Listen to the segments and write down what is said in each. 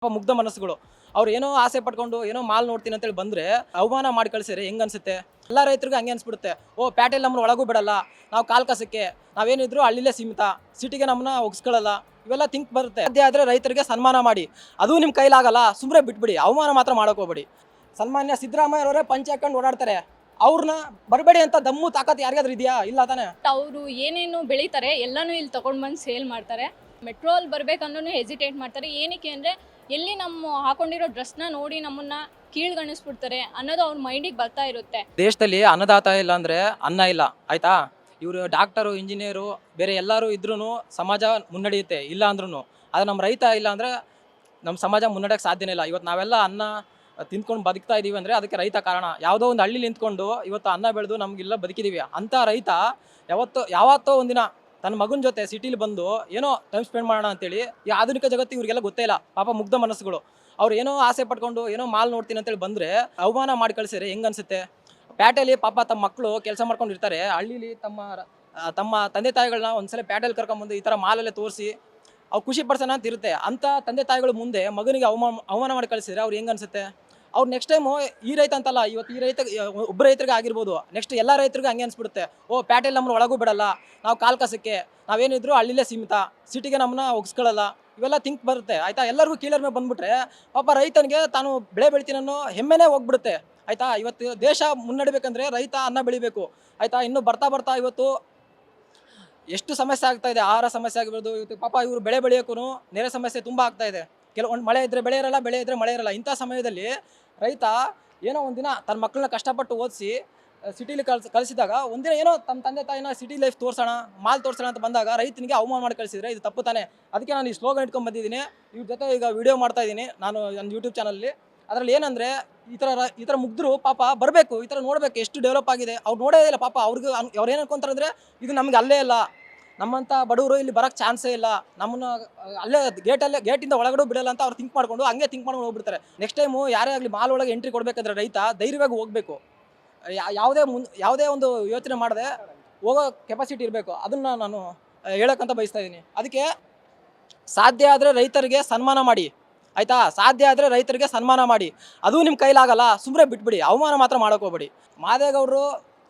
ಮುಗ್ಧ ಮನಸ್ಸುಗಳು ಅವ್ರು ಏನೋ ಆಸೆ ಪಟ್ಕೊಂಡು ಏನೋ ಮಾಲ್ ನೋಡ್ತೀನಿ ಅಂತೇಳಿ ಬಂದ್ರೆ ಅವಮಾನ ಮಾಡಿ ಕಳಿಸಿದ್ರೆ ಹೆಂಗ್ ಅನ್ಸುತ್ತೆ? ಎಲ್ಲ ರೈತರಿಗೂ ಹಂಗೆ ಅನ್ಸ್ಬಿಡುತ್ತೆ. ಓ ಪ್ಯಾಟೆಲ್ ನಮ್ಮನ್ನ ಒಳಗೂ ಬಿಡಲ್ಲ, ನಾವು ಕಾಲ್ ಕಸಕ್ಕೆ ನಾವೇನಿದ್ರು ಹಳ್ಳಿಲೇ ಸೀಮಿತ, ಸಿಟಿಗೆ ನಮ್ಮನ್ನ ಒಗ್ಸ್ಕೊಳ್ಳಲ್ಲ, ಇವೆಲ್ಲ ಥಿಂಕ್ ಬರುತ್ತೆ. ಸಾಧ್ಯ ಆದರೆ ರೈತರಿಗೆ ಸನ್ಮಾನ ಮಾಡಿ, ಅದು ನಿಮ್ಮ ಕೈಲಾಗಲ್ಲ ಸುಮ್ಮನೆ ಬಿಟ್ಬಿಡಿ, ಅವಮಾನ ಮಾತ್ರ ಮಾಡಕ್ ಹೋಗ್ಬೇಡಿ. ಸನ್ಮಾನ್ಯ ಸಿದ್ದರಾಮಯ್ಯ ಅವರೇ ಪಂಚೆ ಹಾಕೊಂಡು ಓಡಾಡ್ತಾರೆ, ಅವ್ರನ್ನ ಬರಬೇಡಿ ಅಂತ ದಮ್ಮು ತಾಕತ್ ಯಾರಿಗಾದ್ರೂ ಇದೆಯಾ? ಇಲ್ಲ ತಾನೆ. ಅವರು ಏನೇನು ಬೆಳೀತಾರೆ ಎಲ್ಲನೂ ಇಲ್ಲಿ ತಗೊಂಡು ಬಂದು ಸೇಲ್ ಮಾಡ್ತಾರೆ. ಮೆಟ್ರೋಲ್ ಬರ್ಬೇಕಂದ್ರೂ ಹೆಸಿಟೇಟ್ ಮಾಡ್ತಾರೆ. ಏನಕ್ಕೆ ಅಂದರೆ ಎಲ್ಲಿ ನಮ್ಮ ಹಾಕೊಂಡಿರೋ ಡ್ರೆಸ್ನ ನೋಡಿ ನಮ್ಮನ್ನ ಕೀಳ್ಗಣಿಸ್ಬಿಡ್ತಾರೆ ಅನ್ನೋದು ಅವ್ರ ಮೈಂಡಿಗೆ ಬರ್ತಾ ಇರುತ್ತೆ. ದೇಶದಲ್ಲಿ ಅನ್ನದಾತ ಇಲ್ಲ ಅಂದ್ರೆ ಅನ್ನ ಇಲ್ಲ, ಆಯ್ತಾ? ಇವರು ಡಾಕ್ಟರು, ಇಂಜಿನಿಯರು, ಬೇರೆ ಎಲ್ಲರೂ ಇದ್ರೂ ಸಮಾಜ ಮುನ್ನಡೆಯುತ್ತೆ, ಇಲ್ಲ ಅಂದ್ರೂ. ಆದರೆ ನಮ್ಮ ರೈತ ಇಲ್ಲ ಅಂದರೆ ನಮ್ಮ ಸಮಾಜ ಮುನ್ನಡೆಯೋಕ್ಕೆ ಸಾಧ್ಯನೇ ಇಲ್ಲ. ಇವತ್ತು ನಾವೆಲ್ಲ ಅನ್ನ ತಿಂದ್ಕೊಂಡು ಬದುಕ್ತಾ ಇದ್ದೀವಿ ಅಂದರೆ ಅದಕ್ಕೆ ರೈತ ಕಾರಣ. ಯಾವುದೋ ಒಂದು ಹಳ್ಳಿಲಿ ನಿಂತ್ಕೊಂಡು ಇವತ್ತು ಅನ್ನ ಬೆಳೆದು ನಮಗೆಲ್ಲ ಬದುಕಿದ್ದೀವಿ ಅಂಥ ರೈತ ಯಾವತ್ತೋ ಒಂದಿನ ತನ್ನ ಮಗನ ಜೊತೆ ಸಿಟಿಲಿ ಬಂದು ಏನೋ ಟೈಮ್ ಸ್ಪೆಂಡ್ ಮಾಡೋಣ ಅಂತೇಳಿ ಈ ಆಧುನಿಕ ಜಗತ್ತು ಇವ್ರಿಗೆಲ್ಲ ಗೊತ್ತೇ ಇಲ್ಲ. ಪಾಪ ಮುಗ್ಧ ಮನಸ್ಸುಗಳು ಅವ್ರು ಏನೋ ಆಸೆ ಪಟ್ಕೊಂಡು ಏನೋ ಮಾಲ್ ನೋಡ್ತೀನಿ ಅಂತೇಳಿ ಬಂದರೆ ಅವಮಾನ ಮಾಡಿ ಕಳಿಸಿದ್ರೆ ಹೆಂಗೆ ಅನ್ಸುತ್ತೆ? ಪ್ಯಾಟೆಲಿ ಪಾಪ ತಮ್ಮ ಮಕ್ಕಳು ಕೆಲಸ ಮಾಡ್ಕೊಂಡು ಇರ್ತಾರೆ, ಹಳ್ಳಿಲಿ ತಮ್ಮ ತಂದೆ ತಾಯಿಗಳನ್ನ ಒಂದ್ಸಲ ಪ್ಯಾಟೆಲ್ ಕರ್ಕೊಂಬಂದು ಈ ಥರ ಮಾಲಲ್ಲೇ ತೋರಿಸಿ ಅವ್ರು ಖುಷಿ ಪಡ್ಸೋಣ ಅಂತ ಇರುತ್ತೆ. ಅಂಥ ತಂದೆ ತಾಯಿಗಳು ಮುಂದೆ ಮಗನಿಗೆ ಅವಮಾನ ಮಾಡಿ ಕಳಿಸಿದ್ರೆ ಅವ್ರು ಹೆಂಗೆ ಅನ್ಸುತ್ತೆ? ಅವ್ರು ನೆಕ್ಸ್ಟ್ ಟೈಮು ಈ ರೈತ ಅಂತಲ್ಲ, ಇವತ್ತು ಈ ರೈತ ಒಬ್ಬ ರೈತರಿಗೆ ಆಗಿರ್ಬೋದು, ನೆಕ್ಸ್ಟ್ ಎಲ್ಲ ರೈತರಿಗೂ ಹಂಗೆ ಅನ್ಸ್ಬಿಡುತ್ತೆ. ಓ ಪ್ಯಾಟೆಲ್ ನಮ್ಮನ್ನ ಒಳಗೂ ಬಿಡಲ್ಲ, ನಾವು ಕಾಲ್ ಕಸಕ್ಕೆ ನಾವೇನಿದ್ರು ಹಳ್ಳಿಲೇ ಸೀಮಿತ, ಸಿಟಿಗೆ ನಮ್ಮನ್ನ ಒಗ್ಸ್ಕೊಳ್ಳಲ್ಲ, ಇವೆಲ್ಲ ಥಿಂಕ್ ಬರುತ್ತೆ, ಆಯ್ತಾ? ಎಲ್ಲರಿಗೂ ಕೀಳರ್ ಮೇಲೆ ಬಂದ್ಬಿಟ್ರೆ ಪಾಪ ರೈತನಿಗೆ ತಾನು ಬೆಳೆ ಬೆಳಿತೀನಿ ಅನ್ನೋ ಹೆಮ್ಮೆನೇ ಹೋಗ್ಬಿಡುತ್ತೆ, ಆಯ್ತಾ? ಇವತ್ತು ದೇಶ ಮುನ್ನಡಿಬೇಕಂದ್ರೆ ರೈತ ಅನ್ನ ಬೆಳಿಬೇಕು, ಆಯ್ತಾ? ಇನ್ನು ಬರ್ತಾ ಇವತ್ತು ಎಷ್ಟು ಸಮಸ್ಯೆ ಆಗ್ತಾ ಇದೆ, ಆಹಾರ ಸಮಸ್ಯೆ ಆಗಿರ್ಬೋದು. ಇವತ್ತು ಪಾಪ ಇವರು ಬೆಳೆ ಬೆಳೆಯೋಕ್ಕೂ ನೆರೆ ಸಮಸ್ಯೆ ತುಂಬ ಆಗ್ತಾ ಇದೆ. ಕೆಲವೊಂದು ಮಳೆ ಇದ್ದರೆ ಬೆಳೆ ಇರಲ್ಲ, ಬೆಳೆ ಇದ್ದರೆ ಮಳೆ ಇರಲ್ಲ. ಇಂಥ ಸಮಯದಲ್ಲಿ ರೈತ ಏನೋ ಒಂದಿನ ತನ್ನ ಮಕ್ಕಳನ್ನ ಕಷ್ಟಪಟ್ಟು ಓದಿಸಿ ಸಿಟಿಲಿ ಕಳಿಸಿದಾಗ ಒಂದಿನ ಏನೋ ತಮ್ಮ ತಂದೆ ತಾಯಿನ ಸಿಟಿ ಲೈಫ್ ತೋರಿಸೋಣ, ಮಾಲ್ ತೋರಿಸೋಣ ಅಂತ ಬಂದಾಗ ರೈತನಿಗೆ ಅವಮಾನ ಮಾಡಿ ಕಳಿಸಿದ್ರೆ ಇದು ತಪ್ಪು ತಾನೆ. ಅದಕ್ಕೆ ನಾನು ಈ ಸ್ಲೋಗನ್ ಇಟ್ಕೊಂಡು ಬಂದಿದ್ದೀನಿ. ಇವ್ರ ಜೊತೆ ಈಗ ವಿಡಿಯೋ ಮಾಡ್ತಾ ಇದ್ದೀನಿ ನಾನು ನನ್ನ ಯೂಟ್ಯೂಬ್ ಚಾನಲಲ್ಲಿ. ಅದರಲ್ಲಿ ಏನಂದರೆ ಈ ಥರ ಮುಗ್ಧರು ಪಾಪ ಬರಬೇಕು, ಈ ಥರ ನೋಡಬೇಕು ಎಷ್ಟು ಡೆವಲಪ್ ಆಗಿದೆ. ಅವ್ರು ನೋಡೋದೇ ಇಲ್ಲ ಪಾಪ. ಅವ್ರು ಏನು ಅನ್ಕೊಂತಾರೆ ಅಂದರೆ ಇದು ನಮ್ಗೆ ಅಲ್ಲೇ ಇಲ್ಲ, ನಮ್ಮಂಥ ಬಡವರು ಇಲ್ಲಿ ಬರೋಕ್ಕೆ ಚಾನ್ಸೇ ಇಲ್ಲ, ನಮ್ಮನ್ನ ಅಲ್ಲೇ ಗೇಟಿಂದ ಒಳಗಡೆ ಬಿಡಲ್ಲ ಅಂತ ಅವ್ರು ಥಿಂಕ್ ಮಾಡ್ಕೊಂಡು ಹೋಗ್ಬಿಡ್ತಾರೆ. ನೆಕ್ಸ್ಟ್ ಟೈಮು ಯಾರೇ ಆಗಲಿ ಮಾಲ್ ಒಳಗೆ ಎಂಟ್ರಿ ಕೊಡಬೇಕಾದ್ರೆ ರೈತ ಧೈರ್ಯವಾಗಿ ಹೋಗಬೇಕು. ಯಾವುದೇ ಒಂದು ಯೋಚನೆ ಮಾಡದೆ ಹೋಗೋ ಕೆಪಾಸಿಟಿ ಇರಬೇಕು. ಅದನ್ನು ನಾನು ಹೇಳೋಕ್ಕಂತ ಬಯಸ್ತಾ ಇದ್ದೀನಿ. ಅದಕ್ಕೆ ಸಾಧ್ಯ ಆದರೆ ರೈತರಿಗೆ ಸನ್ಮಾನ ಮಾಡಿ, ಆಯಿತಾ? ಸಾಧ್ಯ ಆದರೆ ರೈತರಿಗೆ ಸನ್ಮಾನ ಮಾಡಿ, ಅದು ನಿಮ್ಮ ಕೈಲಾಗಲ್ಲ ಸುಮ್ಮನೆ ಬಿಟ್ಬಿಡಿ, ಅವಮಾನ ಮಾತ್ರ ಮಾಡೋಕೆ ಹೋಗ್ಬೇಡಿ. ಮಾದೇಗೌಡರು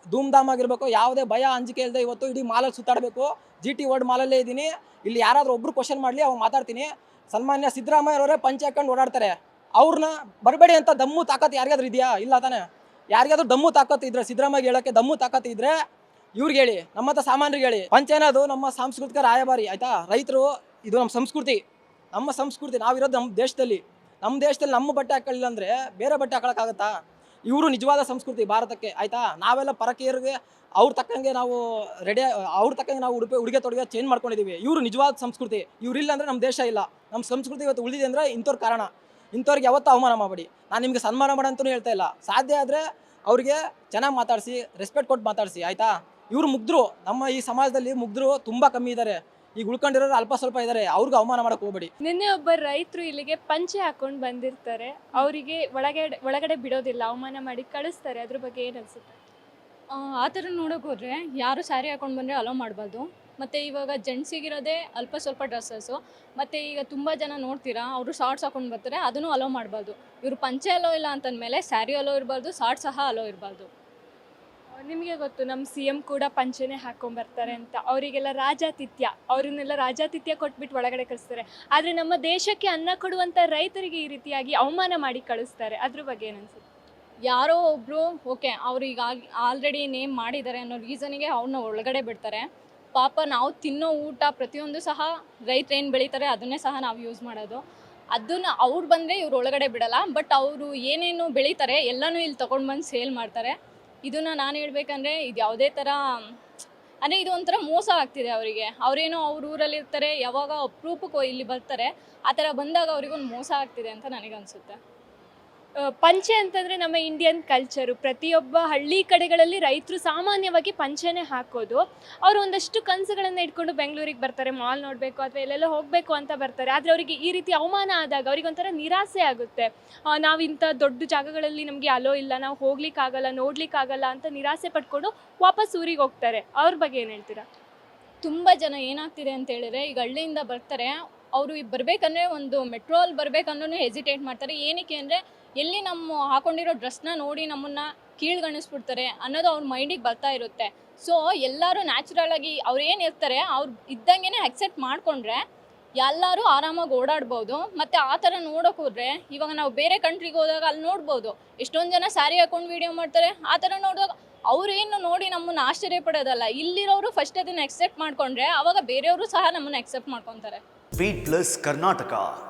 ಧೂಮ್ ಧಾಮ್ ಆಗಿರಬೇಕು, ಯಾವುದೇ ಭಯ ಅಂಜಿಕೆ ಇಲ್ಲದೆ ಇವತ್ತು ಇಡೀ ಮಾಲಲ್ಲಿ ಸುತ್ತಾಡಬೇಕು. GT ವರ್ಲ್ಡ್ ಮಾಲಲ್ಲೇ ಇದ್ದೀನಿ. ಇಲ್ಲಿ ಯಾರಾದರೂ ಒಬ್ಬರು ಕ್ವಶನ್ ಮಾಡಲಿ ಅವಾಗ ಮಾತಾಡ್ತೀನಿ. ಸನ್ಮಾನ್ಯ ಸಿದ್ದರಾಮಯ್ಯ ಅವರೇ ಪಂಚೆ ಹಾಕೊಂಡು ಓಡಾಡ್ತಾರೆ, ಅವ್ರನ್ನ ಬರಬೇಡಿ ಅಂತ ದಮ್ಮು ತಾಕತ್ ಯಾರಿಗಾದ್ರೂ ಇದೆಯಾ? ಇಲ್ಲ ತಾನೆ. ಯಾರಿಗಾದ್ರೂ ದಮ್ಮು ತಾಕತ್ತು ಇದ್ರೆ, ಸಿದ್ದರಾಮಯ್ಯ ಹೇಳೋಕ್ಕೆ ದಮ್ಮು ತಾಕತ್ತು ಇದ್ರೆ ಇವ್ರಿಗೆ ಹೇಳಿ, ನಮ್ಮಂಥ ಸಾಮಾನ್ಯರಿಗೆ ಹೇಳಿ. ಪಂಚೆ ಅನ್ನೋದು ನಮ್ಮ ಸಾಂಸ್ಕೃತಿಕ ರಾಯಭಾರಿ, ಆಯಿತಾ? ರೈತರು ಇದು ನಮ್ಮ ಸಂಸ್ಕೃತಿ. ನಾವಿರೋದು ನಮ್ಮ ದೇಶದಲ್ಲಿ ನಮ್ಮ ಬಟ್ಟೆ ಹಾಕೊಳ್ಳಿಲ್ಲ ಅಂದರೆ ಬೇರೆ ಬಟ್ಟೆ ಹಾಕೊಳ್ಳೋಕ್ಕಾಗತ್ತಾ? ಇವರು ನಿಜವಾದ ಸಂಸ್ಕೃತಿ ಭಾರತಕ್ಕೆ, ಆಯಿತಾ? ನಾವೆಲ್ಲ ಪರಕೀಯರಿಗೆ ಅವ್ರ ತಕ್ಕಂಗೆ ನಾವು ಉಡುಗೆ ತೊಡುಗೆ ಚೇಂಜ್ ಮಾಡ್ಕೊಂಡಿದ್ದೀವಿ. ಇವರು ನಿಜವಾದ ಸಂಸ್ಕೃತಿ. ಇವರಿಲ್ಲ ಅಂದರೆ ನಮ್ಮ ದೇಶ ಇಲ್ಲ. ನಮ್ಮ ಸಂಸ್ಕೃತಿ ಇವತ್ತು ಉಳಿದಿದೆ ಅಂದರೆ ಇಂಥವ್ರ ಕಾರಣ. ಇಂಥವ್ರಿಗೆ ಯಾವತ್ತೂ ಅವಮಾನ ಮಾಡಬೇಡಿ. ನಾನು ನಿಮಗೆ ಸನ್ಮಾನ ಮಾಡಂತೂ ಹೇಳ್ತಾ ಇಲ್ಲ. ಸಾಧ್ಯ ಆದರೆ ಅವ್ರಿಗೆ ಚೆನ್ನಾಗಿ ಮಾತಾಡಿಸಿ, ರೆಸ್ಪೆಕ್ಟ್ ಕೊಟ್ಟು ಮಾತಾಡಿಸಿ, ಆಯಿತಾ? ಇವರು ಮುಗ್ಧರು, ನಮ್ಮ ಈ ಸಮಾಜದಲ್ಲಿ ಮುಗ್ಧರು ತುಂಬ ಕಮ್ಮಿ ಇದ್ದಾರೆ. ಈಗ ಉಳ್ಕೊಂಡಿರೋರು ಅಲ್ಪ ಸ್ವಲ್ಪ ಇದ್ದಾರೆ, ಅವ್ರಿಗೆ ಅವಮಾನ ಮಾಡಕ್ಕೆ ಹೋಗ್ಬೇಡಿ. ನಿನ್ನೆ ಒಬ್ಬ ರೈತರು ಇಲ್ಲಿಗೆ ಪಂಚೆ ಹಾಕೊಂಡು ಬಂದಿರ್ತಾರೆ, ಅವರಿಗೆ ಒಳಗಡೆ ಬಿಡೋದಿಲ್ಲ, ಅವಮಾನ ಮಾಡಿ ಕಳಿಸ್ತಾರೆ. ಅದ್ರ ಬಗ್ಗೆ ಏನು ಅನಿಸುತ್ತೆ? ಆ ಥರ ನೋಡೋಕೆ ಹೋದರೆ ಯಾರು ಸ್ಯಾರಿ ಹಾಕೊಂಡು ಬಂದರೆ ಅಲೋ ಮಾಡಬಾರ್ದು. ಮತ್ತು ಇವಾಗ ಜೆಂಟ್ಸಿಗಿರೋದೇ ಅಲ್ಪ ಸ್ವಲ್ಪ ಡ್ರೆಸ್ಸಸ್ಸು. ಮತ್ತು ಈಗ ತುಂಬ ಜನ ನೋಡ್ತೀರಾ, ಅವರು ಶಾರ್ಟ್ಸ್ ಹಾಕೊಂಡು ಬರ್ತಾರೆ, ಅದನ್ನು ಅಲೋ ಮಾಡಬಾರ್ದು. ಇವರು ಪಂಚೆ ಅಲೋ ಇಲ್ಲ ಅಂತಂದಮೇಲೆ ಸ್ಯಾರಿ ಅಲೋ ಇರಬಾರ್ದು, ಶಾರ್ಟ್ಸ್ ಸಹ ಅಲೋ ಇರಬಾರ್ದು. ನಿಮಗೆ ಗೊತ್ತು ನಮ್ಮ CM ಕೂಡ ಪಂಚೆನೇ ಹಾಕೊಂಡ್ಬರ್ತಾರೆ ಅಂತ. ಅವರಿಗೆಲ್ಲ ಅವ್ರನ್ನೆಲ್ಲ ರಾಜಾತಿಥ್ಯ ಕೊಟ್ಬಿಟ್ಟು ಒಳಗಡೆ ಕಳಿಸ್ತಾರೆ. ಆದರೆ ನಮ್ಮ ದೇಶಕ್ಕೆ ಅನ್ನ ಕೊಡುವಂಥ ರೈತರಿಗೆ ಈ ರೀತಿಯಾಗಿ ಅವಮಾನ ಮಾಡಿ ಕಳಿಸ್ತಾರೆ. ಅದ್ರ ಬಗ್ಗೆ ಏನು ಅನ್ಸುತ್ತೆ? ಯಾರೋ ಒಬ್ಬರು ಓಕೆ ಅವ್ರಿಗೆ ಆಲ್ರೆಡಿ ನೇಮ್ ಮಾಡಿದ್ದಾರೆ ಅನ್ನೋ ರೀಸನಿಗೆ ಅವ್ರನ್ನ ಒಳಗಡೆ ಬಿಡ್ತಾರೆ. ಪಾಪ ನಾವು ತಿನ್ನೋ ಊಟ ಪ್ರತಿಯೊಂದು ಸಹ ರೈತರು ಏನು ಬೆಳೀತಾರೆ ಅದನ್ನೇ ಸಹ ನಾವು ಯೂಸ್ ಮಾಡೋದು. ಅದನ್ನು ಅವ್ರು ಬಂದರೆ ಇವ್ರು ಒಳಗಡೆ ಬಿಡಲ್ಲ. ಬಟ್ ಅವರು ಏನೇನು ಬೆಳೀತಾರೆ ಎಲ್ಲನೂ ಇಲ್ಲಿ ತೊಗೊಂಡು ಬಂದು ಸೇಲ್ ಮಾಡ್ತಾರೆ. ಇದನ್ನು ನಾನು ಹೇಳ್ಬೇಕಂದ್ರೆ ಇದು ಯಾವುದೇ ಥರ ಅಂದರೆ ಇದು ಒಂಥರ ಮೋಸ ಆಗ್ತಿದೆ ಅವರಿಗೆ. ಅವರೇನೋ ಅವ್ರ ಊರಲ್ಲಿ ಇರ್ತಾರೆ, ಯಾವಾಗ ಅಪರೂಪಕ್ಕೂ ಇಲ್ಲಿ ಬರ್ತಾರೆ, ಆ ಥರ ಬಂದಾಗ ಅವ್ರಿಗೊಂದು ಮೋಸ ಆಗ್ತಿದೆ ಅಂತ ನನಗನ್ಸುತ್ತೆ. ಪಂಚೆ ಅಂತಂದರೆ ನಮ್ಮ ಇಂಡಿಯನ್ ಕಲ್ಚರು. ಪ್ರತಿಯೊಬ್ಬ ಹಳ್ಳಿ ಕಡೆಗಳಲ್ಲಿ ರೈತರು ಸಾಮಾನ್ಯವಾಗಿ ಪಂಚೆನೇ ಹಾಕೋದು. ಅವರು ಒಂದಷ್ಟು ಕನಸುಗಳನ್ನು ಇಟ್ಕೊಂಡು ಬೆಂಗಳೂರಿಗೆ ಬರ್ತಾರೆ, ಮಾಲ್ ನೋಡಬೇಕು ಅಥವಾ ಎಲ್ಲೆಲ್ಲ ಹೋಗಬೇಕು ಅಂತ ಬರ್ತಾರೆ. ಆದರೆ ಅವರಿಗೆ ಈ ರೀತಿ ಅವಮಾನ ಆದಾಗ ಅವರಿಗೊಂಥರ ನಿರಾಸೆ ಆಗುತ್ತೆ. ನಾವು ಇಂಥ ದೊಡ್ಡ ಜಾಗಗಳಲ್ಲಿ ನಮಗೆ ಅಲೋ ಇಲ್ಲ, ನಾವು ಹೋಗ್ಲಿಕ್ಕಾಗಲ್ಲ, ನೋಡ್ಲಿಕ್ಕಾಗಲ್ಲ ಅಂತ ನಿರಾಸೆ ಪಡ್ಕೊಂಡು ವಾಪಸ್ ಊರಿಗೆ ಹೋಗ್ತಾರೆ. ಅವ್ರ ಬಗ್ಗೆ ಏನು ಹೇಳ್ತೀರಾ? ತುಂಬ ಜನ ಏನಾಗ್ತಿದೆ ಅಂತ ಹೇಳಿದ್ರೆ, ಈಗ ಹಳ್ಳಿಯಿಂದ ಬರ್ತಾರೆ, ಅವರು ಬರಬೇಕಂದ್ರೆ ಒಂದು ಮೆಟ್ರೋಲ್ ಬರಬೇಕಂದ್ರೂ ಹೆಸಿಟೇಟ್ ಮಾಡ್ತಾರೆ. ಏನಕ್ಕೆ ಅಂದರೆ ಎಲ್ಲಿ ನಮ್ಮ ಹಾಕೊಂಡಿರೋ ಡ್ರೆಸ್ನ ನೋಡಿ ನಮ್ಮನ್ನು ಕೀಳ್ಗಣಿಸ್ಬಿಡ್ತಾರೆ ಅನ್ನೋದು ಅವ್ರ ಮೈಂಡಿಗೆ ಬರ್ತಾ ಇರುತ್ತೆ. ಸೊ ಎಲ್ಲರೂ ನ್ಯಾಚುರಲ್ ಆಗಿ ಅವ್ರು ಏನು ಇರ್ತಾರೆ ಅವ್ರು ಇದ್ದಂಗೆ ಅಕ್ಸೆಪ್ಟ್ ಮಾಡಿಕೊಂಡ್ರೆ ಎಲ್ಲರೂ ಆರಾಮಾಗಿ ಓಡಾಡ್ಬೋದು. ಮತ್ತು ಆ ಥರ ನೋಡೋಕೆ ಹೋದರೆ ಇವಾಗ ನಾವು ಬೇರೆ ಕಂಟ್ರಿಗೆ ಹೋದಾಗ ಅಲ್ಲಿ ನೋಡ್ಬೋದು ಎಷ್ಟೊಂದು ಜನ ಸ್ಯಾರಿ ಹಾಕೊಂಡು ವೀಡಿಯೋ ಮಾಡ್ತಾರೆ. ಆ ಥರ ನೋಡಿದಾಗ ಅವ್ರೇನು ನೋಡಿ ನಮ್ಮನ್ನು ಆಶ್ಚರ್ಯ ಪಡೋದಲ್ಲ, ಇಲ್ಲಿರೋರು ಫಸ್ಟ್ ಅದನ್ನು ಅಕ್ಸೆಪ್ಟ್ ಮಾಡಿಕೊಂಡ್ರೆ ಆವಾಗ ಬೇರೆಯವರು ಸಹ ನಮ್ಮನ್ನು ಅಕ್ಸೆಪ್ಟ್ ಮಾಡ್ಕೊತಾರೆ. Beat Plus Karnataka.